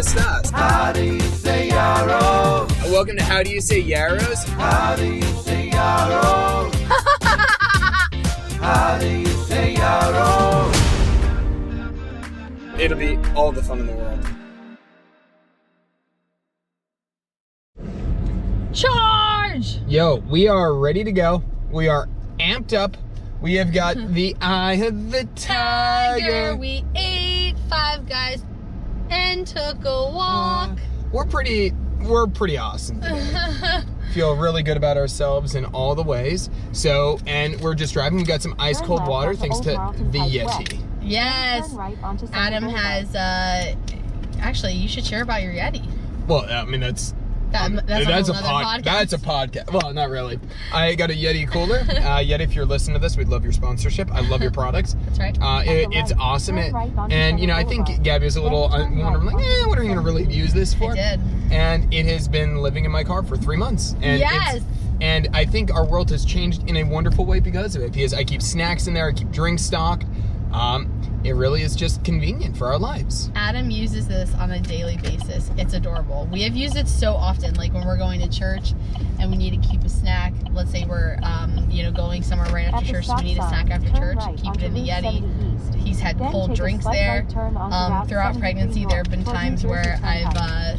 messed up. How do you say yarrow? Welcome to How Do You Say Yarrows? How do you say yarrow? How do you say yarrow? It'll be all the fun in the world. Charge! Yo, we are ready to go. We are amped up. We have got the Eye of the Tiger. We ate Five Guys and took a walk. We're pretty awesome today. Feel really good about ourselves in all the ways. So, and we're just driving. We got some ice cold water thanks to the Yeti. Yes. Adam has, actually, you should share about your Yeti. Well, I mean, that's a podcast. That's a podcast. Well, not really. I got a Yeti cooler. Yeti, if you're listening to this, we'd love your sponsorship. I love your products. That's right. It's awesome. And, you know, I think Gabby was a little wondering, like, what are you going to really use this for? I did. And it has been living in my car for 3 months. And yes. And I think our world has changed in a wonderful way because of it. Because I keep snacks in there. I keep drinks stocked. It really is just convenient for our lives. Adam uses this on a daily basis. It's adorable. We have used it so often, like when we're going to church and we need to keep a snack. Let's say we're, going somewhere right after church, so we need a snack after church. Keep it in the Yeti. He's had cold drinks there. Throughout pregnancy, there have been times where I've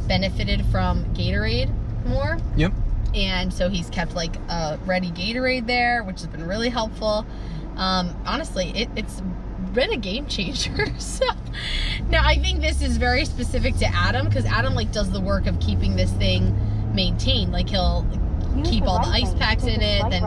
benefited from Gatorade more. Yep. And so he's kept like a ready Gatorade there, which has been really helpful. Honestly, it's been a game changer. So now I think this is very specific to Adam, because Adam like does the work of keeping this thing maintained. Like he'll keep all the ice packs in it, then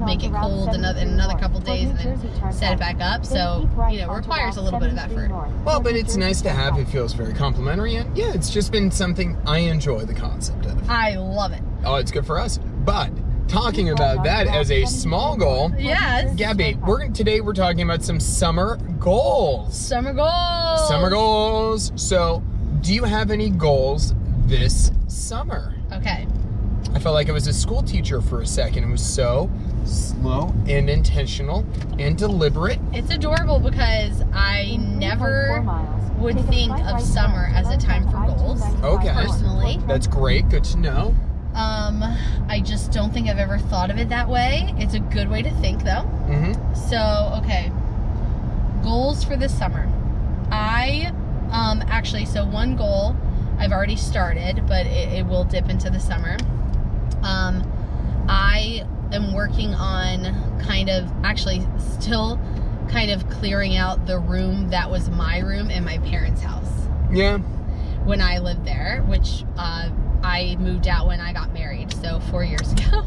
make it cold in another couple days, and then set it back up. So, it requires a little bit of effort. Well, but it's nice to have. It feels very complimentary, and yeah, it's just been something I enjoy the concept of. I love it. Oh, it's good for us. But talking about that as a small goal, yes, Gabby, today we're talking about some summer goals. Summer goals. Summer goals. So, do you have any goals this summer? Okay. I felt like I was a school teacher for a second. It was so slow and intentional and deliberate. It's adorable because I never would think of summer as a time for goals. Okay. Personally. That's great. Good to know. I just don't think I've ever thought of it that way. It's a good way to think, though. Mm-hmm. So, okay. Goals for this summer. So one goal I've already started, but it will dip into the summer. I am working on still clearing out the room that was my room in my parents' house. Yeah. When I lived there, which I moved out when I got married, so 4 years ago.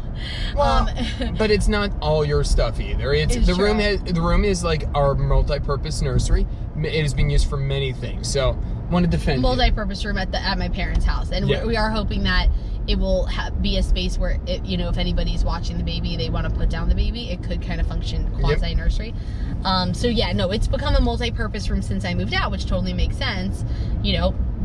Well, but it's not all your stuff either. The room is like our multi-purpose nursery. It has been used for many things. So, want to defend multi-purpose room at my parents' house, and we are hoping that it will be a space where if anybody's watching the baby, they want to put down the baby, it could kind of function quasi nursery. It's become a multi-purpose room since I moved out, which totally makes sense.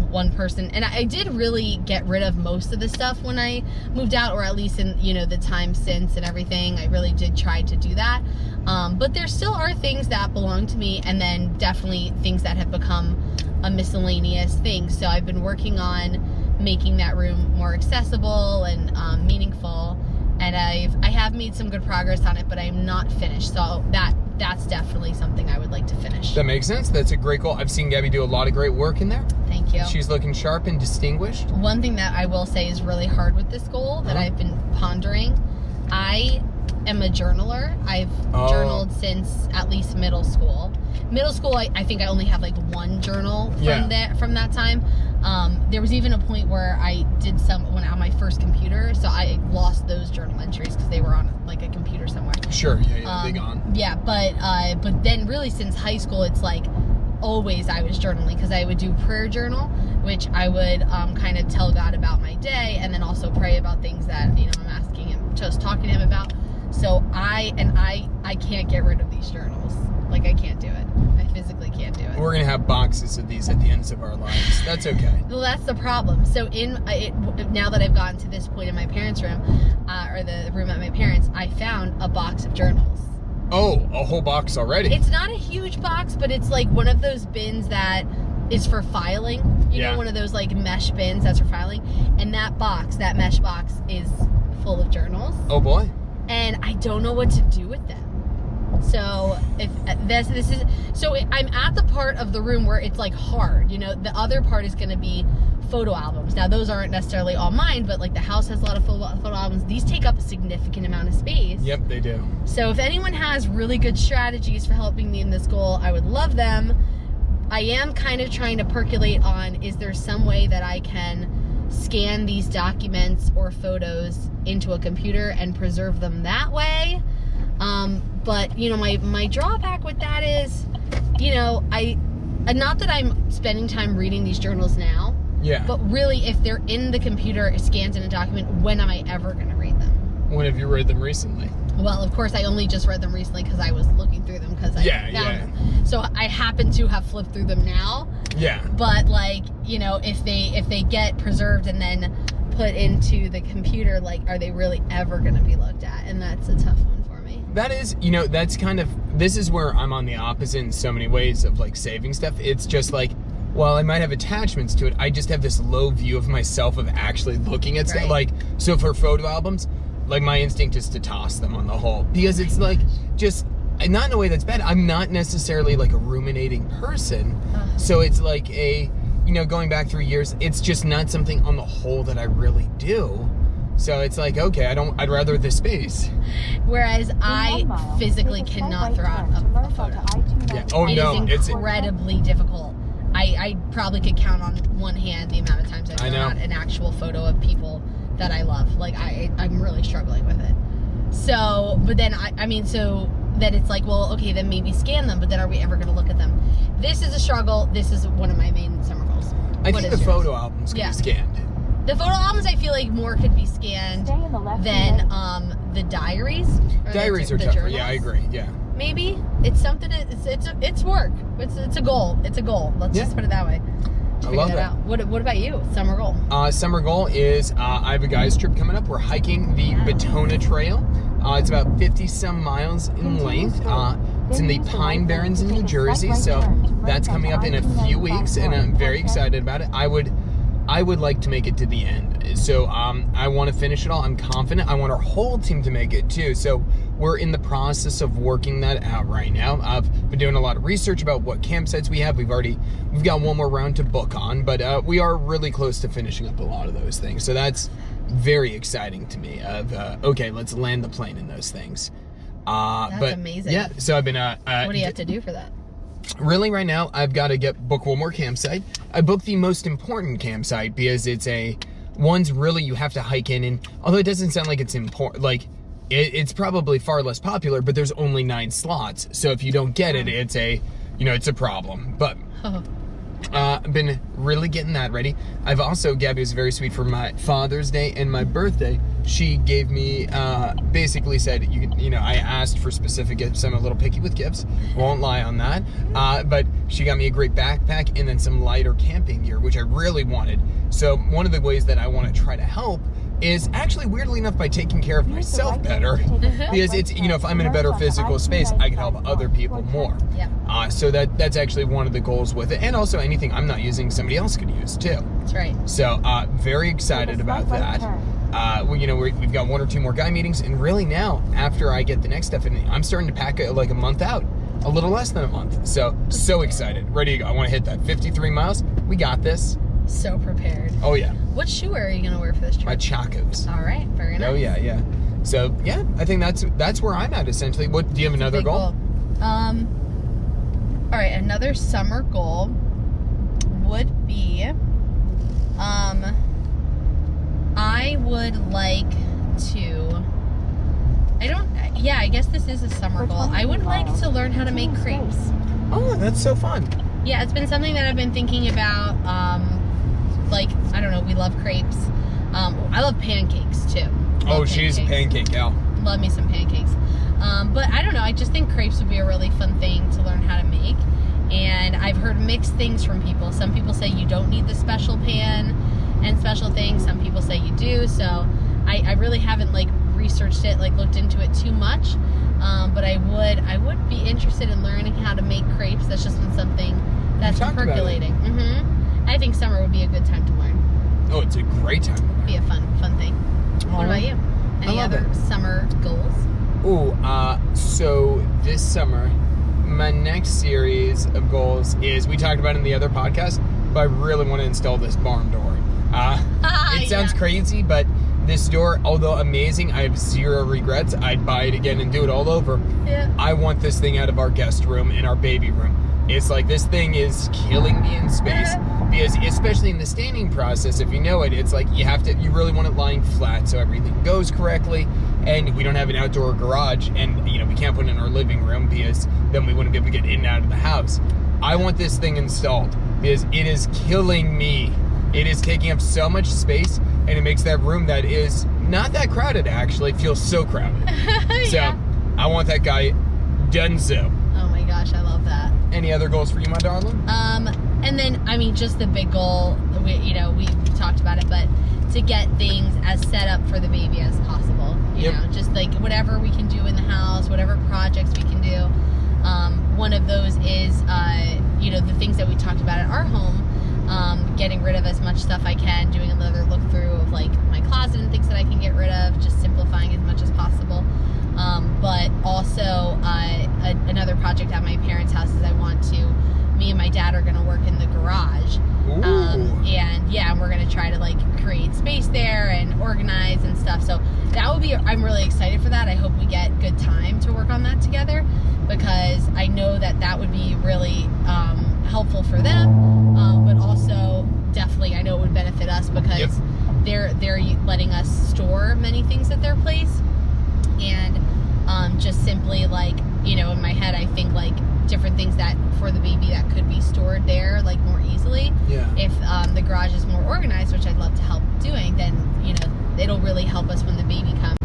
One person, and I did really get rid of most of the stuff when I moved out, or at least in the time since and everything. I really did try to do that, but there still are things that belong to me, and then definitely things that have become a miscellaneous thing. So I've been working on making that room more accessible and meaningful, and I have made some good progress on it, but I'm not finished. So that's definitely something I would like to finish. That makes sense. That's a great goal. I've seen Gabby do a lot of great work in there. Thank you. She's looking sharp and distinguished. One thing that I will say is really hard with this goal that I've been pondering. I am a journaler. I've journaled since at least middle school. Middle school, I think I only have like one journal from that time. There was even a point where I did one on my first computer, so I lost those journal entries because they were on like a computer somewhere. Sure, they gone. Yeah, but then really since high school, it's like always I was journaling, because I would do prayer journal, which I would kind of tell God about my day, and then also pray about things that I'm asking him, just talking to him about. So I can't get rid of these journals. Like, I can't do it. I physically can't do it. We're gonna have boxes of these at the ends of our lives. That's okay. Well, that's the problem. So now that I've gotten to this point in my parents' room, or the room at my parents', I found a box of journals. Oh, a whole box already? It's not a huge box, but it's like one of those bins that is for filing. You know, one of those like mesh bins that's for filing. And that mesh box is full of journals. Oh boy. And I don't know what to do with them. So if this is, so I'm at the part of the room where it's like hard, you know, the other part is going to be photo albums. Now those aren't necessarily all mine, but like the house has a lot of photo albums. These take up a significant amount of space. Yep, they do. So if anyone has really good strategies for helping me in this goal, I would love them. I am kind of trying to percolate on, is there some way that I can scan these documents or photos into a computer and preserve them that way? But you know, my drawback with that is, you know, not that I'm spending time reading these journals now, yeah, but really if they're in the computer scanned in a document, when am I ever going to read them? When have you read them recently? Well, of course, I only just read them recently because I was looking through them because I found them. So I happen to have flipped through them now. Yeah. But like, you know, if they get preserved and then put into the computer, like, are they really ever going to be looked at? And that's a tough one for me. That is, you know, that's kind of, this is where I'm on the opposite in so many ways of like saving stuff. It's just like, well, I might have attachments to it. I just have this low view of myself of actually looking at stuff. Like, so for photo albums, like my instinct is to toss them on the whole, because it's like, just, not in a way that's bad. I'm not necessarily like a ruminating person. So it's like a, you know, going back 3 years, it's just not something on the whole that I really do. So it's like, okay, I'd rather this space. Whereas I physically cannot throw out a photo. Yeah. Oh no, it's incredibly difficult. I probably could count on one hand the amount of times I've thrown out an actual photo of people that I love. Like I'm really struggling with it. So, but then I mean, so that it's like, well, okay, then maybe scan them, but then are we ever going to look at them? This is a struggle. This is one of my main summer goals. I think the photo albums can be scanned. The photo albums, I feel like more could be scanned than the diaries. Diaries are tougher. Yeah, I agree. Yeah. Maybe it's something. It's work. It's a goal. It's a goal. Let's just put it that way. I love that. Out. What about you? Summer goal? Summer goal is I have a guys trip coming up. We're hiking the Batona Trail. It's about 50 some miles in length. It's in the Pine Barrens in New Jersey. So that's coming up in a few weeks, and I'm very excited about it. I would like to make it to the end. So I want to finish it all. I'm confident. I want our whole team to make it too. So we're in the process of working that out right now. I've been doing a lot of research about what campsites we have. We've got one more round to book on, but we are really close to finishing up a lot of those things. So that's very exciting to me. Okay, let's land the plane in those things. That's amazing. Yeah. So I've been. What do you have to do for that? Really, right now, I've got to book one more campsite. I booked the most important campsite because it's one's really you have to hike in, and although it doesn't sound like it's important, like it's probably far less popular, but there's only 9 slots. So if you don't get it, it's a problem. But I've been really getting that ready. I've also, Gabby was very sweet for my Father's Day and my birthday. She gave me, basically said, I asked for specific gifts. I'm a little picky with gifts, won't lie on that. But she got me a great backpack and then some lighter camping gear, which I really wanted. So one of the ways that I want to try to help is actually, weirdly enough, by taking care of myself better. Because it's, if I'm in a better physical space, I can help other people more. Yeah. So that's actually one of the goals with it. And also anything I'm not using, somebody else could use too. That's right. So very excited about that. We've got 1 or 2 more guy meetings, and really now, after I get the next stuff in, I'm starting to pack like a month out, a little less than a month. So excited, ready to go. I want to hit that 53 miles. We got this. So prepared. Oh yeah. What shoe are you gonna wear for this trip? My Chacos. All right, very nice. Oh yeah. So yeah, I think that's where I'm at essentially. What do you have another goal? All right, another summer goal would be, I would like to. I guess this is a summer goal. I would like to learn how to make crepes. Oh, that's so fun. Yeah, it's been something that I've been thinking about. I don't know, we love crepes. I love pancakes too. She's a pancake gal. Love me some pancakes. But I don't know, I just think crepes would be a really fun thing to learn how to make. And I've heard mixed things from people. Some people say you don't need the special pan and special things. Some people say you do. So I really haven't researched it, looked into it too much. But I would be interested in learning how to make crepes. That's just been something that's been percolating. I think summer would be a good time to learn. Oh, it's a great time. Be a fun thing. What about you? Any love other it. summer goals? Ooh, so this summer, my next series of goals is, we talked about it in the other podcast, but I really want to install this barn door. It sounds crazy, but this door, although amazing, I have zero regrets. I'd buy it again and do it all over. Yeah. I want this thing out of our guest room and our baby room. It's like, this thing is killing me in space, because especially in the standing process, if you know it, it's like you really want it lying flat so everything goes correctly. And we don't have an outdoor garage, and we can't put it in our living room because then we wouldn't be able to get in and out of the house. I want this thing installed because it is killing me. It is taking up so much space, and it makes that room that is not that crowded actually feel so crowded. Yeah. So I want that guy done so. Oh my gosh, I love that. Any other goals for you, my darling? And then, I mean, just the big goal, we talked about it, but to get things as set up for the baby as possible. You know, just like whatever we can do in the house, whatever projects we can do. One of those is, the things that we talked about at our home, getting rid of as much stuff I can, doing another look through of like my closet and things that I can get rid of, just simplifying as much as possible. But also another project at my parents' house is me and my dad are going to work in the garage. And we're going to try to like create space there and organize and stuff. So that would be, I'm really excited for that. I hope we get good time to work on that together, because I know that would be really helpful for them. But also definitely I know it would benefit us, because they're letting us store many things at their place. And just simply like, in my head, I think like different things that for the baby that could be stored there like more easily. Yeah. If the garage is more organized, which I'd love to help doing, then it'll really help us when the baby comes.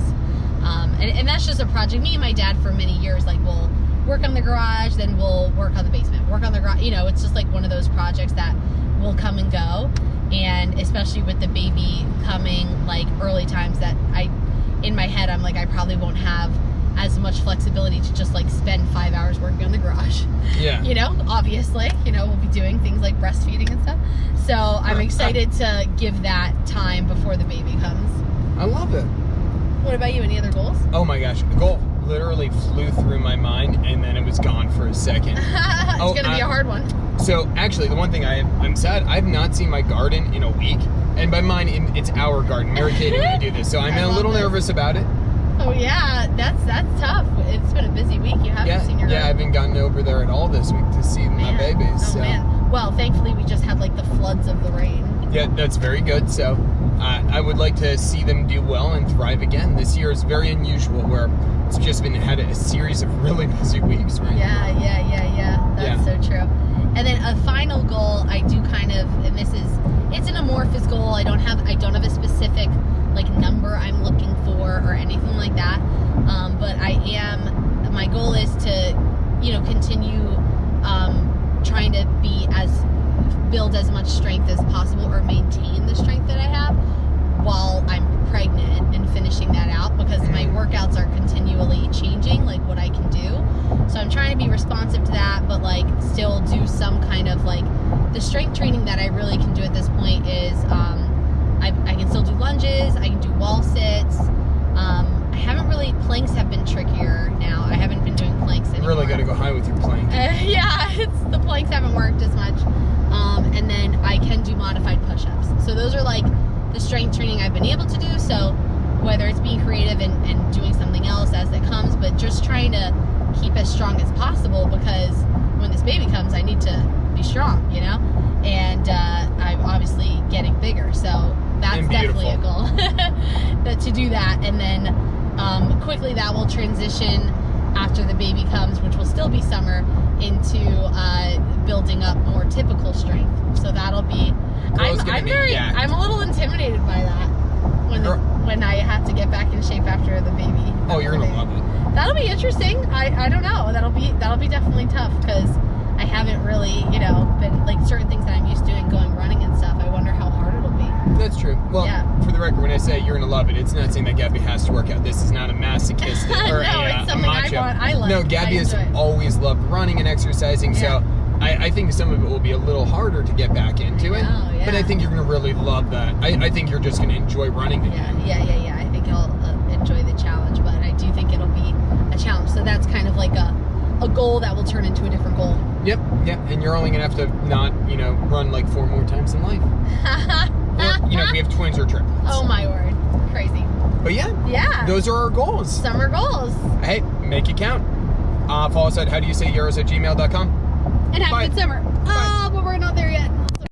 And that's just a project. Me and my dad for many years, like, we'll work on the garage, then we'll work on the basement, work on the garage. It's just like one of those projects that will come and go. And especially with the baby coming like early times, that in my head, I'm like, I probably won't have as much flexibility to just like spend 5 hours working on the garage. Yeah. Obviously, we'll be doing things like breastfeeding and stuff. So I'm excited to give that time before the baby comes. I love it. What about you? Any other goals? Oh my gosh, a goal literally flew through my mind and then it was gone for a second. It's going to be a hard one. So actually, the one thing I'm sad, I've not seen my garden in a week. And by mine, it's our garden. Mary Kate and I do this. So I'm a little nervous about it. Oh yeah, that's tough. It's been a busy week. You haven't seen your garden. Yeah, I haven't gotten over there at all this week to see my babies. Oh so. man. Well, thankfully we just had like the floods of the rain. Yeah, that's very good. So I would like to see them do well and thrive again. This year is very unusual, where it's just had a series of really busy weeks, right? Yeah. That's so true. And then a final goal, I do kind of, and it's an amorphous goal. I don't have a specific like number I'm looking for or anything like that. But my goal is to, continue trying to build as much strength as possible, or maintain the strength that I have while I'm pregnant, and finishing that out, because my workouts are continually changing, like what I can do. So I'm trying to be responsive to that, but like still do some kind of like, the strength training that I really can do at this point is I can still do lunges, I can do wall sits. I haven't really, planks have been trickier now. I haven't been doing planks anymore. You really got to go high with your plank. The planks haven't worked as much. And then I can do modified push-ups. So those are like the strength training I've been able to do. So whether it's being creative and doing something else as it comes, but just trying to keep as strong as possible, because when this baby comes, I need to be strong, and I'm obviously getting bigger. So that's definitely a goal to do that. And then quickly that will transition after the baby comes, which will still be summer, into building up more typical strength. So that'll be, I'm a little intimidated by that when I have to get back in shape after the baby. Oh, you're gonna love it. That'll be interesting. I don't know. That'll be definitely tough, because I haven't really, been like certain things that I'm used to doing, going running and stuff. I wonder how hard it'll be. That's true. Well, for the record, when I say you're gonna love it, it's not saying that Gabby has to work out. This is not a masochistic or no, it's something a macho. I love. No, Gabby has always loved running and exercising. So I think some of it will be a little harder to get back into it. know, yeah. But I think you're going to really love that. I think you're just going to enjoy running again. Yeah. I think I'll enjoy the challenge, but I do think it'll be a challenge. So that's kind of like a goal that will turn into a different goal. Yep. And you're only going to have to not, run like 4 more times in life. Or, if we have twins or triplets. Oh my word. Crazy. But Yeah. those are our goals. Summer goals. Hey, make it count. Follow us at howdoyousayyaros@gmail.com. And have Bye. a good summer. Bye. But we're not there